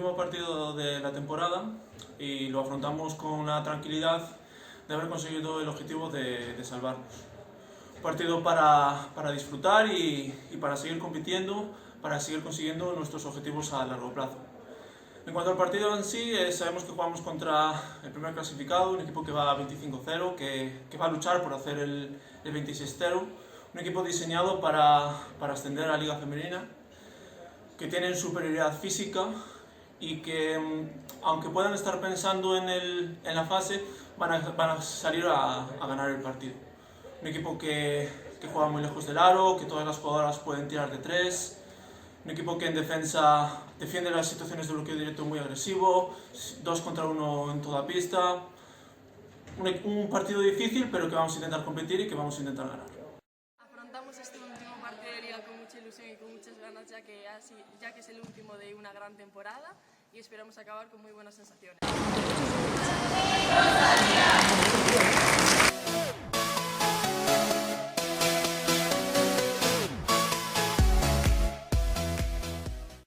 último partido de la temporada y lo afrontamos con la tranquilidad de haber conseguido el objetivo de salvarnos. Un partido para disfrutar y para seguir compitiendo, para seguir consiguiendo nuestros objetivos a largo plazo. En cuanto al partido en sí, sabemos que jugamos contra el primer clasificado, un equipo que va 25-0, que va a luchar por hacer el 26-0, un equipo diseñado para ascender a la Liga Femenina, que tienen superioridad física y que, aunque puedan estar pensando en la fase, van a salir a ganar el partido. Un equipo que juega muy lejos del aro, que todas las jugadoras pueden tirar de tres, un equipo que en defensa defiende las situaciones de bloqueo directo muy agresivo, 2 contra 1 en toda pista. Un partido difícil, pero que vamos a intentar competir y que vamos a intentar ganar. Afrontamos este último partido de Liga con mucha ilusión y con muchas ganas, ya que es el último de una gran temporada y esperamos acabar con muy buenas sensaciones.